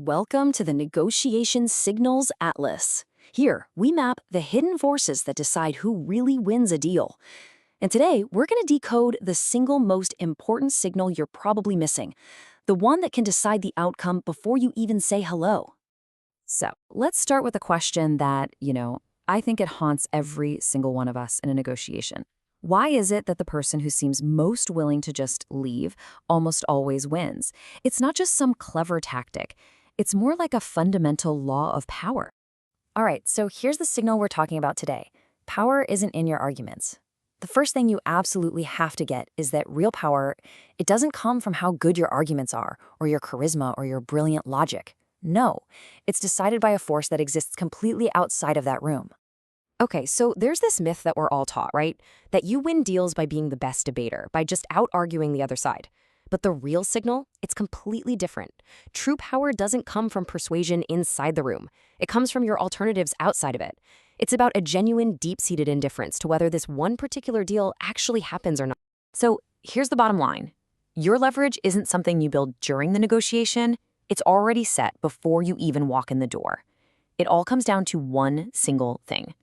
Welcome to the Negotiation Signals Atlas. Here, we map the hidden forces that decide who really wins a deal. And today, we're going to decode the single most important signal you're probably missing, the one that can decide the outcome before you even say hello. So, let's start with a question that, I think it haunts every single one of us in a negotiation. Why is it that the person who seems most willing to just leave almost always wins? It's not just some clever tactic. It's more like a fundamental law of power. All right, so here's the signal we're talking about today. Power isn't in your arguments. The first thing you absolutely have to get is that real power, it doesn't come from how good your arguments are, or your charisma, or your brilliant logic. No, it's decided by a force that exists completely outside of that room. Okay, so there's this myth that we're all taught, right? That you win deals by being the best debater, by just out-arguing the other side. But the real signal, it's completely different. True power doesn't come from persuasion inside the room. It comes from your alternatives outside of it. It's about a genuine, deep-seated indifference to whether this one particular deal actually happens or not. So here's the bottom line. Your leverage isn't something you build during the negotiation. It's already set before you even walk in the door. It all comes down to one single thing.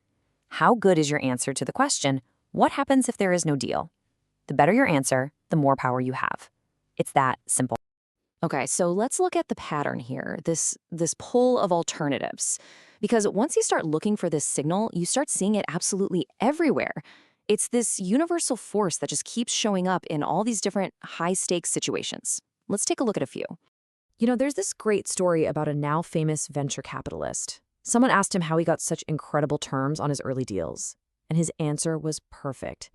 How good is your answer to the question, what happens if there is no deal? The better your answer, the more power you have. It's that simple. Okay, so let's look at the pattern here, this pull of alternatives. Because once you start looking for this signal, you start seeing it absolutely everywhere. It's this universal force that just keeps showing up in all these different high-stakes situations. Let's take a look at a few. There's this great story about a now famous venture capitalist. Someone asked him how he got such incredible terms on his early deals, and his answer was perfect.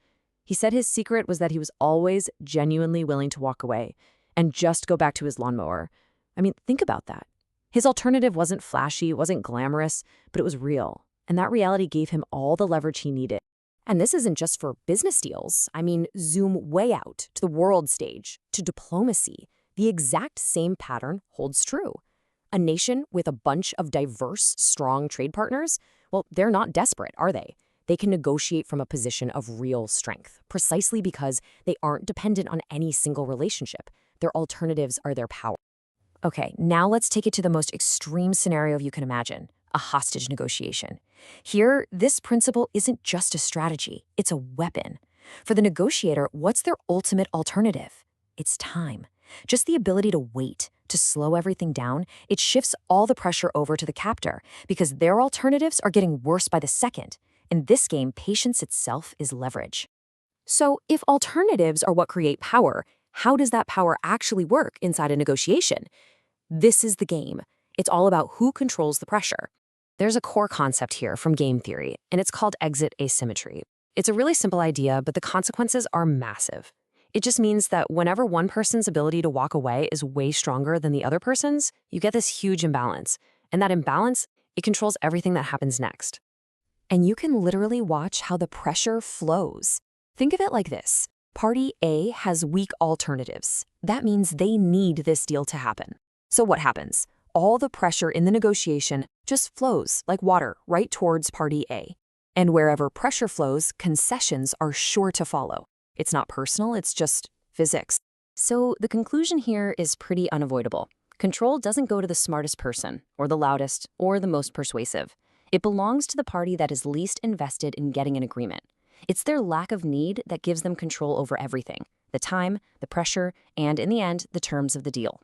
He said his secret was that he was always genuinely willing to walk away and just go back to his lawnmower. I mean, think about that. His alternative wasn't flashy, wasn't glamorous, but it was real, and that reality gave him all the leverage he needed. And this isn't just for business deals. I mean, zoom way out to the world stage, to diplomacy. The exact same pattern holds true. A nation with a bunch of diverse, strong trade partners, well, they're not desperate, are they? They can negotiate from a position of real strength, precisely because they aren't dependent on any single relationship. Their alternatives are their power. Okay, now let's take it to the most extreme scenario you can imagine, a hostage negotiation. Here, this principle isn't just a strategy, it's a weapon. For the negotiator, what's their ultimate alternative? It's time. Just the ability to wait, to slow everything down. It shifts all the pressure over to the captor because their alternatives are getting worse by the second. In this game, patience itself is leverage. So if alternatives are what create power, how does that power actually work inside a negotiation? This is the game. It's all about who controls the pressure. There's a core concept here from game theory, and it's called exit asymmetry. It's a really simple idea, but the consequences are massive. It just means that whenever one person's ability to walk away is way stronger than the other person's, you get this huge imbalance. And that imbalance, it controls everything that happens next. And you can literally watch how the pressure flows. Think of it like this. Party A has weak alternatives. That means they need this deal to happen. So what happens? All the pressure in the negotiation just flows like water right towards Party A. And wherever pressure flows, concessions are sure to follow. It's not personal, it's just physics. So the conclusion here is pretty unavoidable. Control doesn't go to the smartest person, or the loudest, or the most persuasive. It belongs to the party that is least invested in getting an agreement. It's their lack of need that gives them control over everything, the time, the pressure, and in the end, the terms of the deal.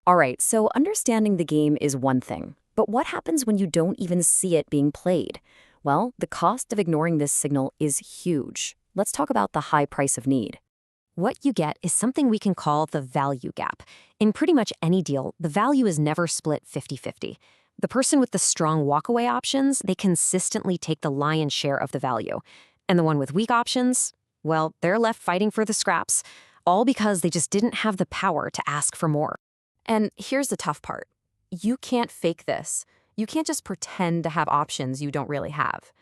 All right, so understanding the game is one thing, but what happens when you don't even see it being played? Well, the cost of ignoring this signal is huge. Let's talk about the high price of need. What you get is something we can call the value gap. In pretty much any deal, the value is never split 50-50. The person with the strong walkaway options, they consistently take the lion's share of the value. And the one with weak options, well, they're left fighting for the scraps, all because they just didn't have the power to ask for more. And here's the tough part. You can't fake this. You can't just pretend to have options you don't really have.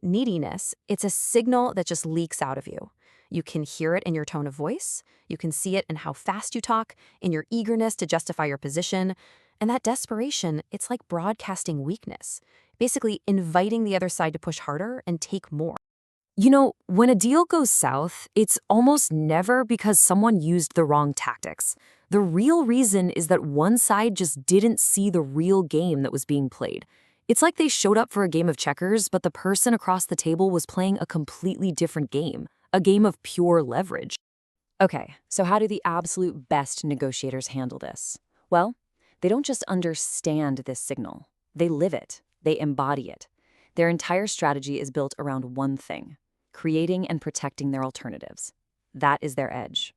Neediness, it's a signal that just leaks out of you. You can hear it in your tone of voice. You can see it in how fast you talk, in your eagerness to justify your position. And that desperation, it's like broadcasting weakness, basically inviting the other side to push harder and take more. When a deal goes south, it's almost never because someone used the wrong tactics. The real reason is that one side just didn't see the real game that was being played. It's like they showed up for a game of checkers, but the person across the table was playing a completely different game, a game of pure leverage. Okay, so how do the absolute best negotiators handle this? Well, they don't just understand this signal. They live it. They embody it. Their entire strategy is built around one thing: creating and protecting their alternatives. That is their edge.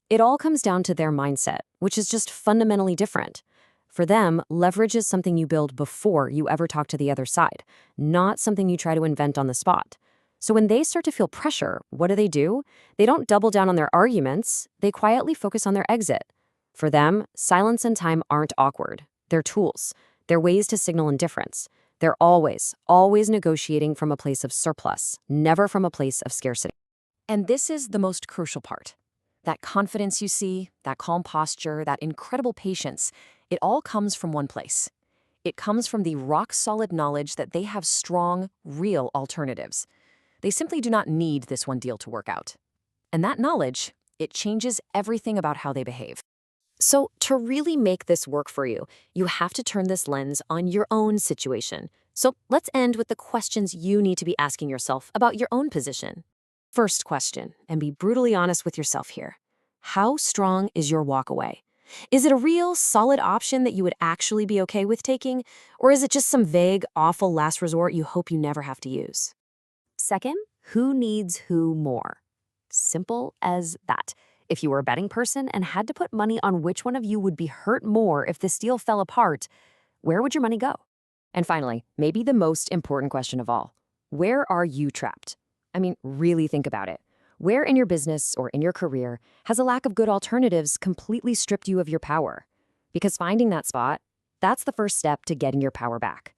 It all comes down to their mindset, which is just fundamentally different. For them, leverage is something you build before you ever talk to the other side, not something you try to invent on the spot. So when they start to feel pressure, what do? They don't double down on their arguments, they quietly focus on their exit. For them, silence and time aren't awkward. They're tools. They're ways to signal indifference. They're always negotiating from a place of surplus, never from a place of scarcity. And this is the most crucial part. That confidence you see, that calm posture, that incredible patience, it all comes from one place. It comes from the rock-solid knowledge that they have strong, real alternatives. They simply do not need this one deal to work out. And that knowledge, it changes everything about how they behave. So to really make this work for you, you have to turn this lens on your own situation. So let's end with the questions you need to be asking yourself about your own position. First question, and be brutally honest with yourself here. How strong is your walk away? Is it a real, solid option that you would actually be okay with taking? Or is it just some vague, awful last resort you hope you never have to use? Second, who needs who more? Simple as that. If you were a betting person and had to put money on which one of you would be hurt more if this deal fell apart, where would your money go? And finally, maybe the most important question of all, where are you trapped? I mean, really think about it. Where in your business or in your career has a lack of good alternatives completely stripped you of your power? Because finding that spot, that's the first step to getting your power back.